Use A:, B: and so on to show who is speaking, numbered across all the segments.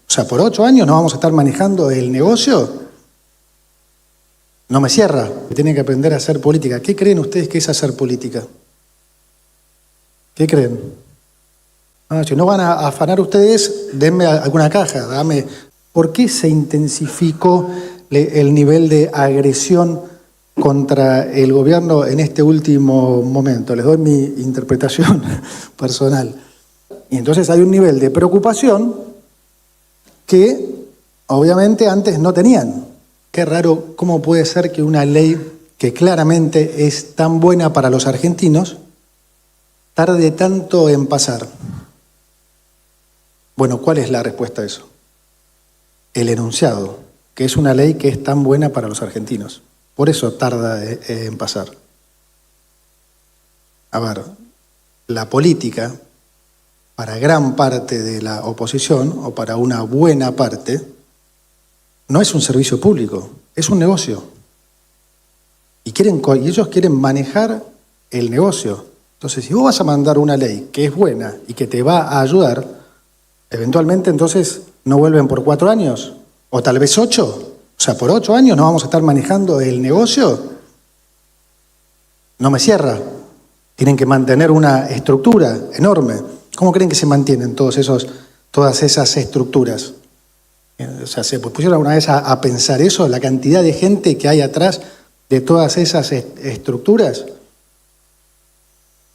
A: O sea, por 8 años no vamos a estar manejando el negocio. No me cierra. Tienen que aprender a hacer política. ¿Qué creen ustedes que es hacer política? ¿Qué creen? Si no van a afanar ustedes, denme alguna caja, dame. ¿Por qué se intensificó el nivel de agresión contra el gobierno en este último momento? Les doy mi interpretación personal. Y entonces hay un nivel de preocupación que obviamente antes no tenían. Qué raro, ¿cómo puede ser que una ley que claramente es tan buena para los argentinos tarde tanto en pasar? Bueno, ¿cuál es la respuesta a eso? El enunciado, que es una ley que es tan buena para los argentinos. Por eso tarda en pasar. A ver, la política, para gran parte de la oposición, o para una buena parte, no es un servicio público, es un negocio. Y ellos quieren manejar el negocio. Entonces, si vos vas a mandar una ley que es buena y que te va a ayudar, eventualmente entonces no vuelven por 4 años, o tal vez 8. O sea, por 8 años no vamos a estar manejando el negocio. No me cierra. Tienen que mantener una estructura enorme. ¿Cómo creen que se mantienen todas esas estructuras? O sea, ¿se pusieron alguna vez a pensar eso? La cantidad de gente que hay atrás de todas esas estructuras.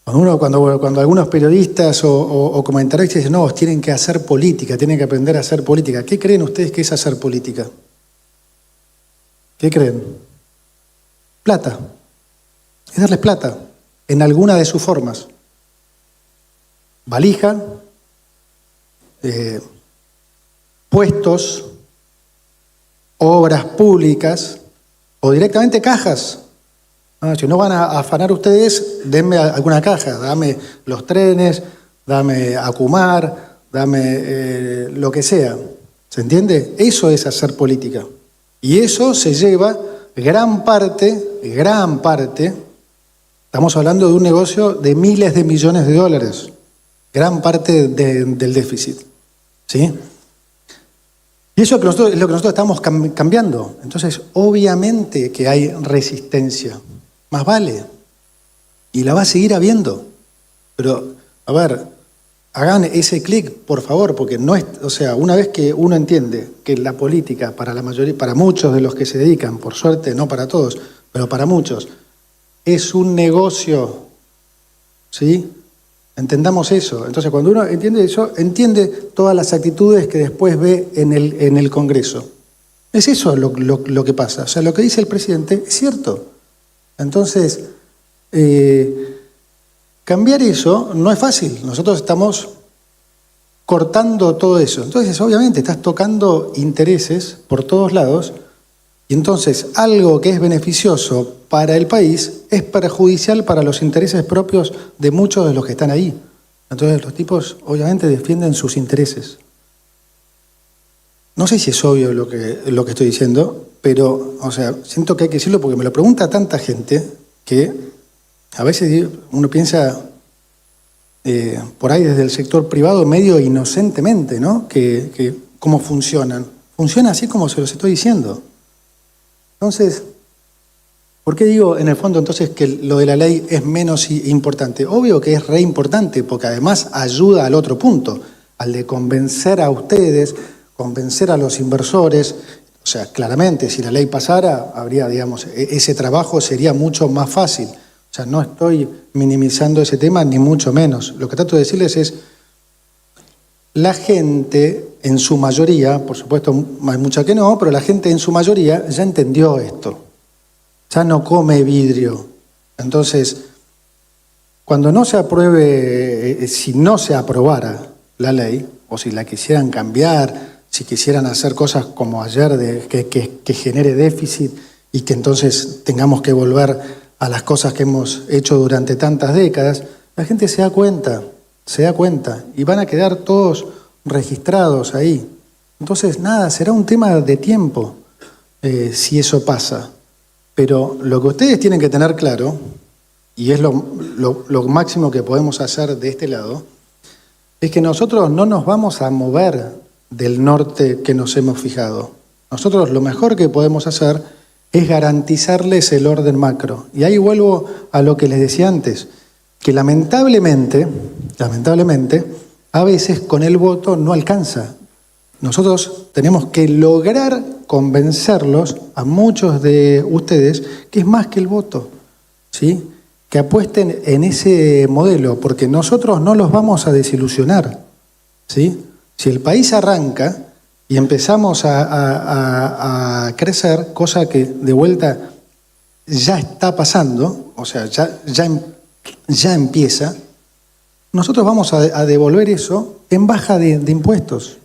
A: Cuando algunos periodistas o comentaristas dicen, no, tienen que hacer política, tienen que aprender a hacer política. ¿Qué creen ustedes que es hacer política? ¿Qué creen? Plata. Es darles plata en alguna de sus formas. Valija, puestos, obras públicas o directamente cajas. Si no van a afanar ustedes, denme alguna caja, dame los trenes, dame Acumar, dame lo que sea. ¿Se entiende? Eso es hacer política. Y eso se lleva gran parte, estamos hablando de un negocio de miles de millones de dólares, gran parte del déficit. ¿Sí? Y eso es lo que nosotros estamos cambiando. Entonces, obviamente que hay resistencia. Más vale. Y la va a seguir habiendo. Pero, a ver, hagan ese clic, por favor, porque no es, o sea, una vez que uno entiende que la política, para la mayoría, para muchos de los que se dedican, por suerte, no para todos, pero para muchos, es un negocio, ¿sí? Entendamos eso. Entonces, cuando uno entiende eso, entiende todas las actitudes que después ve en el Congreso. Es eso lo que pasa. O sea, lo que dice el presidente es cierto. Entonces, cambiar eso no es fácil. Nosotros estamos cortando todo eso. Entonces, obviamente, estás tocando intereses por todos lados y entonces algo que es beneficioso para el país es perjudicial para los intereses propios de muchos de los que están ahí. Entonces, los tipos, obviamente, defienden sus intereses. No sé si es obvio lo que estoy diciendo, pero, o sea, siento que hay que decirlo porque me lo pregunta tanta gente que a veces uno piensa por ahí desde el sector privado medio inocentemente, ¿no? Que cómo funcionan. Funciona así como se los estoy diciendo. Entonces, ¿por qué digo en el fondo entonces que lo de la ley es menos importante? Obvio que es re importante porque además ayuda al otro punto, al de convencer a ustedes, convencer a los inversores. O sea, claramente, si la ley pasara, habría, digamos, ese trabajo sería mucho más fácil. O sea, no estoy minimizando ese tema, ni mucho menos. Lo que trato de decirles es, la gente, en su mayoría, por supuesto hay mucha que no, pero la gente en su mayoría ya entendió esto. Ya no come vidrio. Entonces, cuando no se apruebe, si no se aprobara la ley, o si la quisieran cambiar, si quisieran hacer cosas como ayer, que genere déficit y que entonces tengamos que volver a las cosas que hemos hecho durante tantas décadas, la gente se da cuenta y van a quedar todos registrados ahí. Entonces, nada, será un tema de tiempo si eso pasa. Pero lo que ustedes tienen que tener claro, y es lo máximo que podemos hacer de este lado, es que nosotros no nos vamos a mover del norte que nos hemos fijado. Nosotros lo mejor que podemos hacer es garantizarles el orden macro. Y ahí vuelvo a lo que les decía antes, que lamentablemente, a veces con el voto no alcanza. Nosotros tenemos que lograr convencerlos a muchos de ustedes que es más que el voto, ¿sí? Que apuesten en ese modelo, porque nosotros no los vamos a desilusionar, ¿sí? Si el país arranca y empezamos a crecer, cosa que de vuelta ya está pasando, o sea, ya empieza, nosotros vamos a devolver eso en baja de impuestos.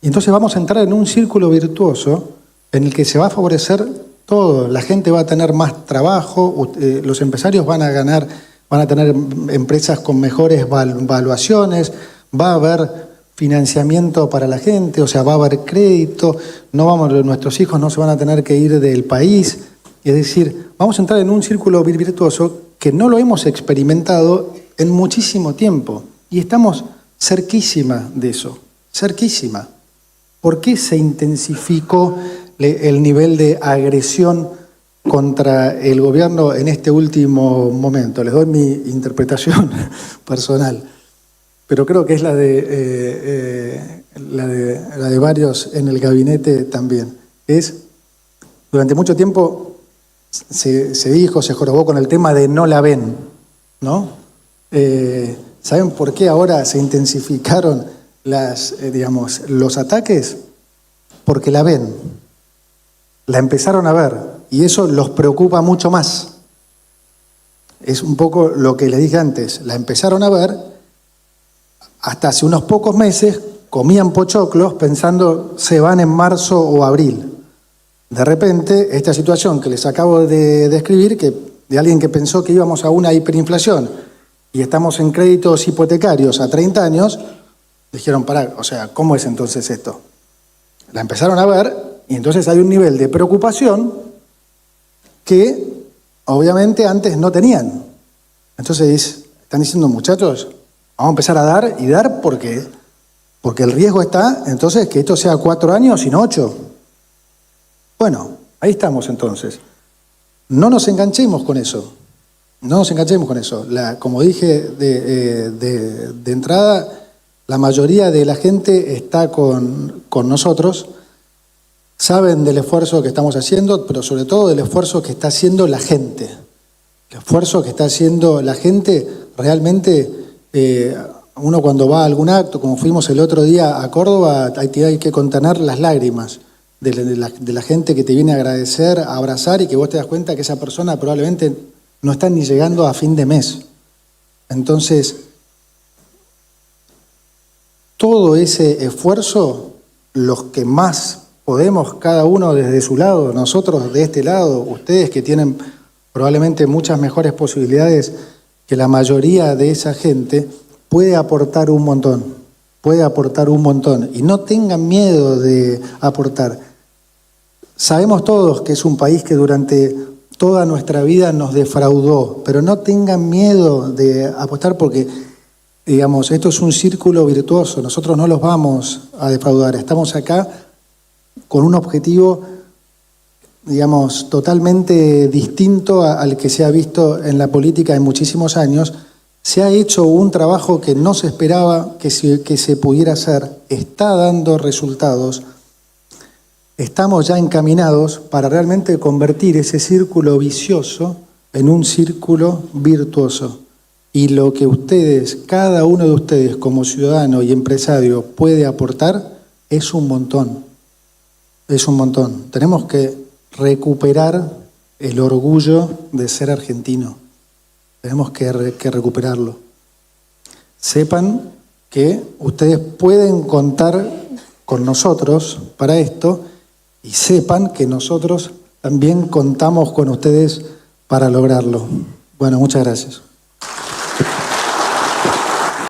A: Y entonces vamos a entrar en un círculo virtuoso en el que se va a favorecer todo. La gente va a tener más trabajo, los empresarios van a tener empresas con mejores valuaciones, va a haber financiamiento para la gente, o sea, va a haber crédito, nuestros hijos no se van a tener que ir del país. Es decir, vamos a entrar en un círculo virtuoso que no lo hemos experimentado en muchísimo tiempo y estamos cerquísima de eso, cerquísima. ¿Por qué se intensificó el nivel de agresión contra el gobierno en este último momento? Les doy mi interpretación personal, pero creo que es la de varios en el gabinete también. Durante mucho tiempo se dijo, se jorobó con el tema de no la ven, ¿no? ¿Saben por qué ahora se intensificaron los ataques? Porque la ven, la empezaron a ver y eso los preocupa mucho más. Es un poco lo que les dije antes, la empezaron a ver, hasta hace unos pocos meses comían pochoclos pensando se van en marzo o abril. De repente, esta situación que les acabo de describir, de alguien que pensó que íbamos a una hiperinflación y estamos en créditos hipotecarios a 30 años, dijeron, pará, o sea, ¿cómo es entonces esto? La empezaron a ver y entonces hay un nivel de preocupación que obviamente antes no tenían. Entonces están diciendo, muchachos, vamos a empezar a dar y dar porque el riesgo está, entonces, que esto sea 4 años, sino 8. Bueno, ahí estamos entonces. No nos enganchemos con eso. No nos enganchemos con eso. Como dije de entrada, la mayoría de la gente está con nosotros, saben del esfuerzo que estamos haciendo, pero sobre todo del esfuerzo que está haciendo la gente. El esfuerzo que está haciendo la gente, realmente, uno cuando va a algún acto, como fuimos el otro día a Córdoba, hay que contener las lágrimas de la gente que te viene a agradecer, a abrazar y que vos te das cuenta que esa persona probablemente no está ni llegando a fin de mes. Entonces, todo ese esfuerzo, los que más podemos, cada uno desde su lado, nosotros de este lado, ustedes que tienen probablemente muchas mejores posibilidades que la mayoría de esa gente, puede aportar un montón, y no tengan miedo de aportar. Sabemos todos que es un país que durante toda nuestra vida nos defraudó, pero no tengan miedo de apostar porque, digamos, esto es un círculo virtuoso, nosotros no los vamos a defraudar, estamos acá con un objetivo, digamos, totalmente distinto al que se ha visto en la política en muchísimos años. Se ha hecho un trabajo que no se esperaba que se pudiera hacer, está dando resultados, estamos ya encaminados para realmente convertir ese círculo vicioso en un círculo virtuoso. Y lo que ustedes, cada uno de ustedes como ciudadano y empresario puede aportar es un montón, es un montón. Tenemos que recuperar el orgullo de ser argentino. Tenemos que recuperarlo. Sepan que ustedes pueden contar con nosotros para esto y sepan que nosotros también contamos con ustedes para lograrlo. Bueno, muchas gracias.